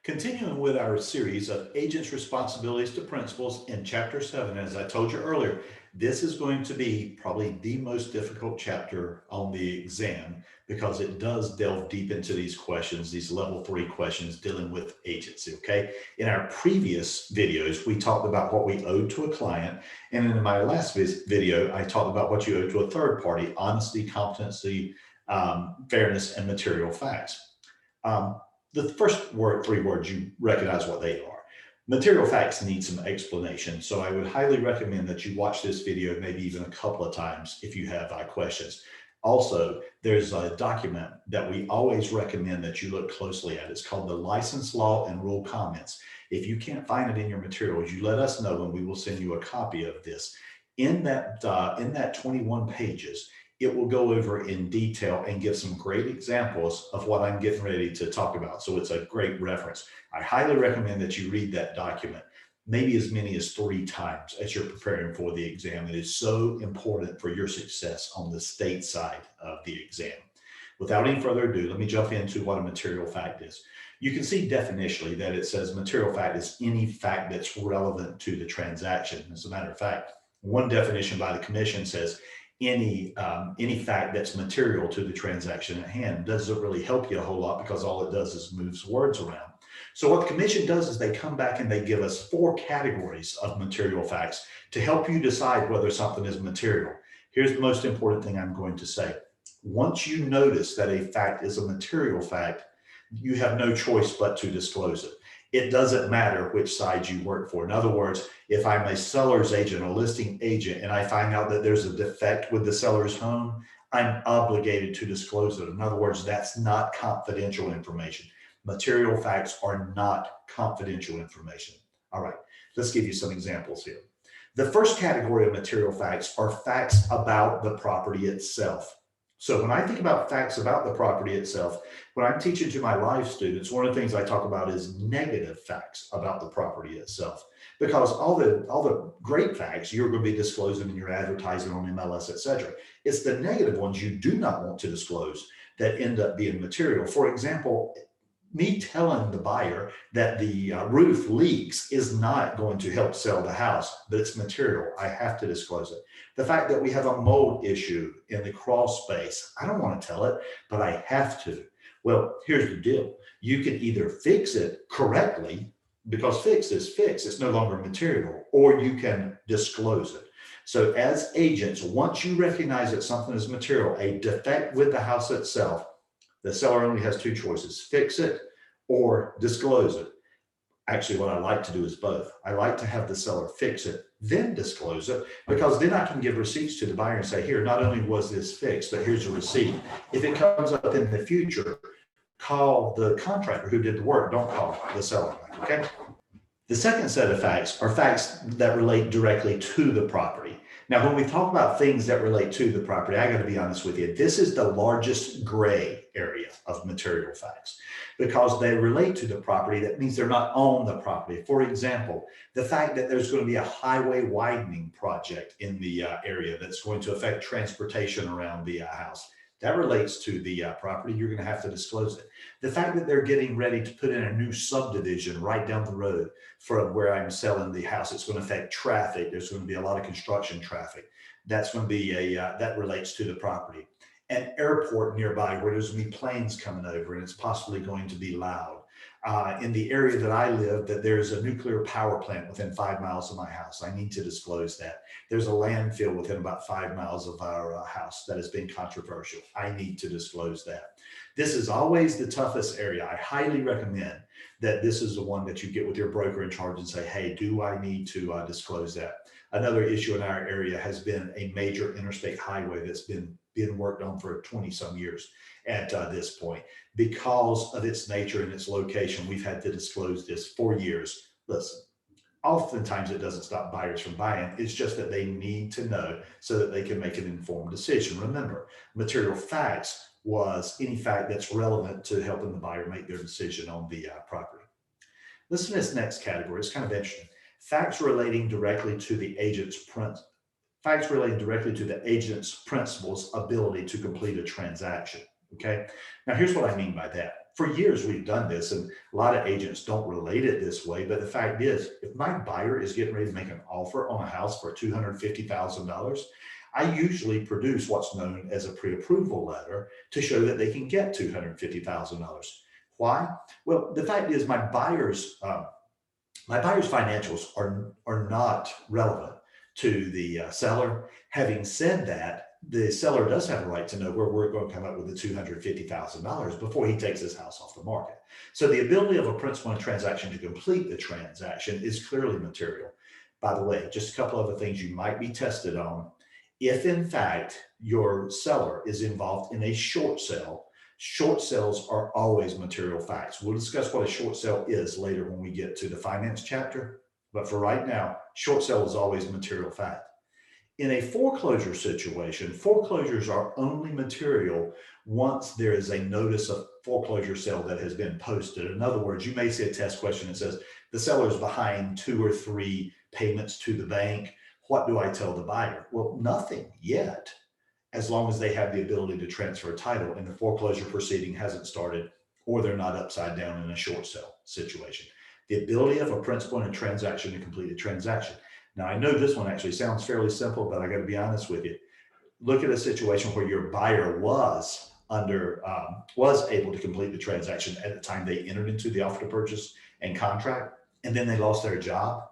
Continuing with our series of agents' responsibilities to principals in Chapter 7, as I told you earlier, this is going to be probably the most difficult chapter on the exam because it does delve deep into these questions, these level 3 questions dealing with agency. Okay. In our previous videos, we talked about what we owed to a client. And in my last video, I talked about what you owe to a third party: honesty, competency, fairness, and material facts. Um, the first three words, you recognize what they are. Material facts need some explanation, so I would highly recommend that you watch this video maybe even a couple of times if you have questions. Also, there's a document that we always recommend that you look closely at. It's called the License Law and Rule Comments. If you can't find it in your materials, you let us know and we will send you a copy of this. In that 21 pages, it will go over in detail and give some great examples of what I'm getting ready to talk about. So it's a great reference. I highly recommend that you read that document maybe as many as 3 times as you're preparing for the exam. It is so important for your success on the state side of the exam. Without any further ado, let me jump into what a material fact is. You can see definitionally that it says material fact is any fact that's relevant to the transaction. As a matter of fact, one definition by the commission says any fact that's material to the transaction at hand. Doesn't really help you a whole lot because all it does is moves words around. So what the commission does is they come back and they give us 4 categories of material facts to help you decide whether something is material. Here's the most important thing I'm going to say. Once you notice that a fact is a material fact, you have no choice but to disclose it. It doesn't matter which side you work for. In other words, if I'm a seller's agent, a listing agent, and I find out that there's a defect with the seller's home, I'm obligated to disclose it. In other words, that's not confidential information. Material facts are not confidential information. All right, let's give you some examples here. The first category of material facts are facts about the property itself. So when I think about facts about the property itself, when I'm teaching to my live students, one of the things I talk about is negative facts about the property itself, because all the great facts you're going to be disclosing in your advertising on MLS, etc. It's the negative ones you do not want to disclose that end up being material. For example, me telling the buyer that the roof leaks is not going to help sell the house, but it's material. I have to disclose it. The fact that we have a mold issue in the crawl space, I don't want to tell it, but I have to. Well, here's the deal. You can either fix it correctly, because fix is fixed, it's no longer material, or you can disclose it. So as agents, once you recognize that something is material, a defect with the house itself, the seller only has 2 choices: fix it or disclose it. Actually, what I like to do is both. I like to have the seller fix it, then disclose it, because then I can give receipts to the buyer and say, here, not only was this fixed, but here's a receipt. If it comes up in the future, call the contractor who did the work. Don't call the seller. Okay. The second set of facts are facts that relate directly to the property. Now, when we talk about things that relate to the property, I got to be honest with you, this is the largest gray area of material facts because they relate to the property. That means they're not on the property. For example, the fact that there's going to be a highway widening project in the area that's going to affect transportation around the house. That relates to the property. You're going to have to disclose it. The fact that they're getting ready to put in a new subdivision right down the road from where I'm selling the house, it's going to affect traffic. There's going to be a lot of construction traffic. That's going to be that relates to the property. An airport nearby where there's going to be planes coming over and it's possibly going to be loud. In the area that I live, that there's a nuclear power plant within 5 miles of my house. I need to disclose that. There's a landfill within about 5 miles of our house that has been controversial. I need to disclose that. This is always the toughest area. I highly recommend that this is the one that you get with your broker in charge and say, hey, do I need to disclose that? Another issue in our area has been a major interstate highway that's been worked on for 20 some years at this point. Because of its nature and its location, we've had to disclose this for years. Listen, oftentimes it doesn't stop buyers from buying. It's just that they need to know so that they can make an informed decision. Remember, material facts was any fact that's relevant to helping the buyer make their decision on the property. Listen to this next category. It's kind of interesting. Facts relating directly to the agent's principal's ability to complete a transaction. Okay. Now, here's what I mean by that. For years, we've done this, and a lot of agents don't relate it this way. But the fact is, if my buyer is getting ready to make an offer on a house for $250,000, I usually produce what's known as a pre-approval letter to show that they can get $250,000. Why? Well, the fact is, my buyer's financials are not relevant to the seller. Having said that, the seller does have a right to know where we're going to come up with the $250,000 before he takes his house off the market. So the ability of a principal in a transaction to complete the transaction is clearly material. By the way, just a couple other things you might be tested on. If in fact your seller is involved in a short sale, short sales are always material facts. We'll discuss what a short sale is later when we get to the finance chapter. But for right now, short sale is always material fact. In a foreclosure situation, foreclosures are only material once there is a notice of foreclosure sale that has been posted. In other words, you may see a test question that says the seller is behind 2 or 3 payments to the bank. What do I tell the buyer? Well, nothing yet, as long as they have the ability to transfer title and the foreclosure proceeding hasn't started or they're not upside down in a short sale situation. The ability of a principal in a transaction to complete a transaction. Now, I know this one actually sounds fairly simple, but I got to be honest with you. Look at a situation where your buyer was able to complete the transaction at the time they entered into the offer to purchase and contract, and then they lost their job.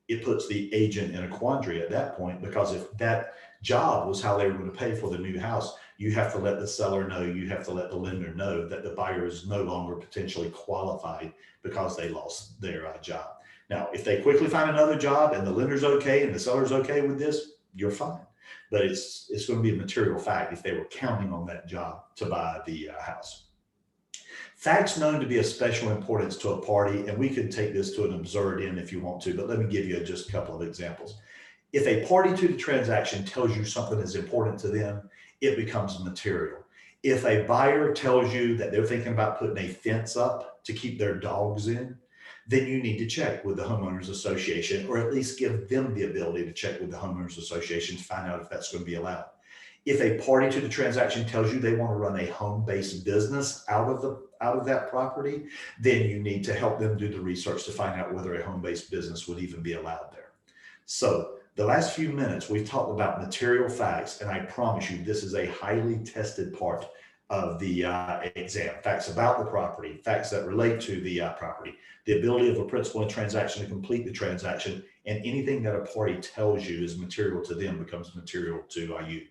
It puts the agent in a quandary at that point, because if that job was how they were going to pay for the new house, you have to let the seller know, you have to let the lender know that the buyer is no longer potentially qualified because they lost their job. Now, if they quickly find another job and the lender's okay and the seller's okay with this, you're fine. But it's going to be a material fact if they were counting on that job to buy the house. Facts known to be of special importance to a party, and we could take this to an absurd end if you want to, but let me give you just a couple of examples. If a party to the transaction tells you something is important to them, it becomes material. If a buyer tells you that they're thinking about putting a fence up to keep their dogs in, then you need to check with the homeowners association, or at least give them the ability to check with the homeowners association to find out if that's going to be allowed. If a party to the transaction tells you they want to run a home-based business out of that property, then you need to help them do the research to find out whether a home-based business would even be allowed there. So the last few minutes, we've talked about material facts, and I promise you, this is a highly tested part of the exam. Facts about the property, facts that relate to the property, the ability of a principal in transaction to complete the transaction, and anything that a party tells you is material to them becomes material to you.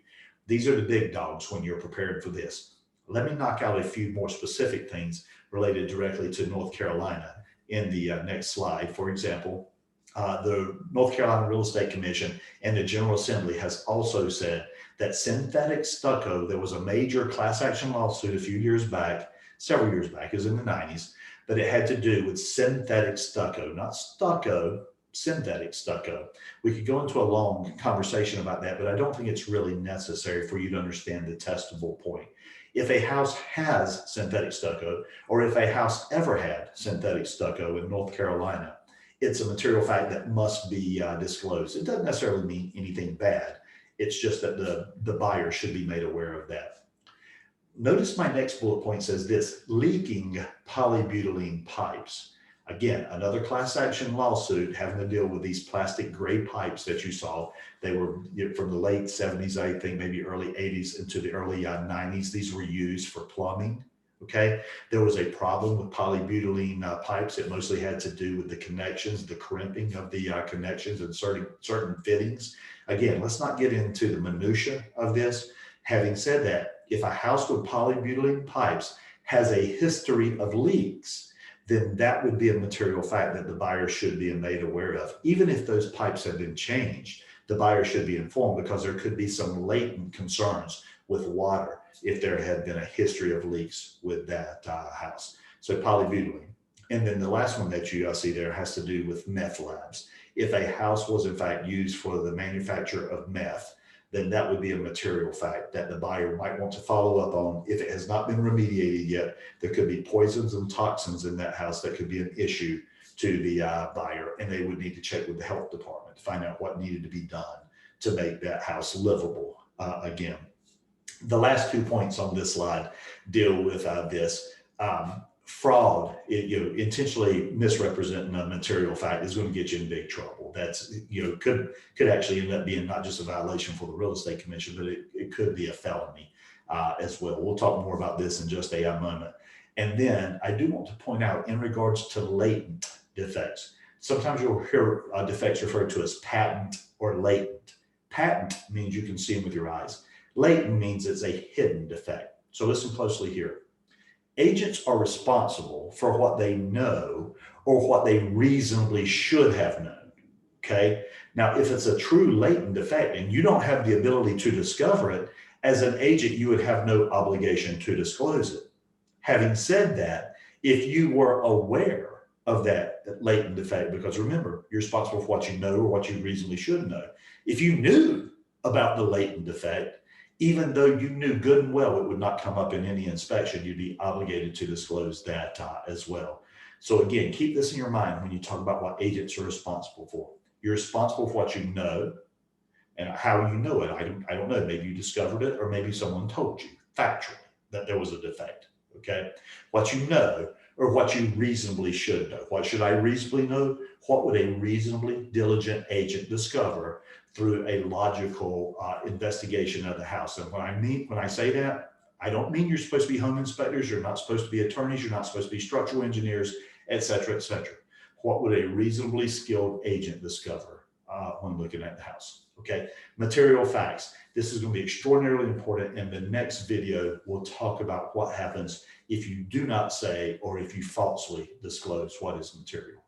These are the big dogs when you're preparing for this. Let me knock out a few more specific things related directly to North Carolina in the next slide. For example, the North Carolina Real Estate Commission and the General Assembly has also said that synthetic stucco, there was a major class action lawsuit a few years back, several years back, it was in the 90s, but it had to do with synthetic stucco, not stucco, synthetic stucco. We could go into a long conversation about that, but I don't think it's really necessary for you to understand the testable point. If a house has synthetic stucco, or if a house ever had synthetic stucco in North Carolina, it's a material fact that must be disclosed. It doesn't necessarily mean anything bad. It's just that the buyer should be made aware of that. Notice my next bullet point says this: leaking polybutylene pipes. Again, another class action lawsuit having to deal with these plastic gray pipes that you saw. They were from the late 70s, I think, maybe early 80s into the early 90s. These were used for plumbing. Okay, there was a problem with polybutylene pipes. It mostly had to do with the connections, the crimping of the connections and certain fittings. Again, let's not get into the minutia of this. Having said that, if a house with polybutylene pipes has a history of leaks, then that would be a material fact that the buyer should be made aware of. Even if those pipes have been changed, the buyer should be informed, because there could be some latent concerns with water if there had been a history of leaks with that house. So polybutylene. And then the last one that you see there has to do with meth labs. If a house was in fact used for the manufacture of meth, then that would be a material fact that the buyer might want to follow up on. If it has not been remediated yet, there could be poisons and toxins in that house that could be an issue to the buyer, and they would need to check with the health department to find out what needed to be done to make that house livable again. The last 2 points on this slide deal with this. fraud, intentionally misrepresenting a material fact is going to get you in big trouble. That's, could actually end up being not just a violation for the real estate commission, but it could be a felony as well. We'll talk more about this in just a moment. And then I do want to point out in regards to latent defects, sometimes you'll hear defects referred to as patent or latent. Patent means you can see them with your eyes. Latent means it's a hidden defect. So listen closely here. Agents are responsible for what they know or what they reasonably should have known. Okay. Now, if it's a true latent defect and you don't have the ability to discover it, as an agent, you would have no obligation to disclose it. Having said that, if you were aware of that latent defect, because remember, you're responsible for what you know or what you reasonably should know. If you knew about the latent defect, even though you knew good and well it would not come up in any inspection, you'd be obligated to disclose that as well. So again, keep this in your mind when you talk about what agents are responsible for. You're responsible for what you know, and how you know it. I don't know. Maybe you discovered it, or maybe someone told you factually that there was a defect. Okay, what you know or what you reasonably should know. What should I reasonably know? What would a reasonably diligent agent discover through a logical investigation of the house? And when I say that, I don't mean you're supposed to be home inspectors, you're not supposed to be attorneys, you're not supposed to be structural engineers, et cetera, et cetera. What would a reasonably skilled agent discover when looking at the house? Okay, material facts. This is going to be extraordinarily important. In the next video, we'll talk about what happens if you do not say or if you falsely disclose what is material.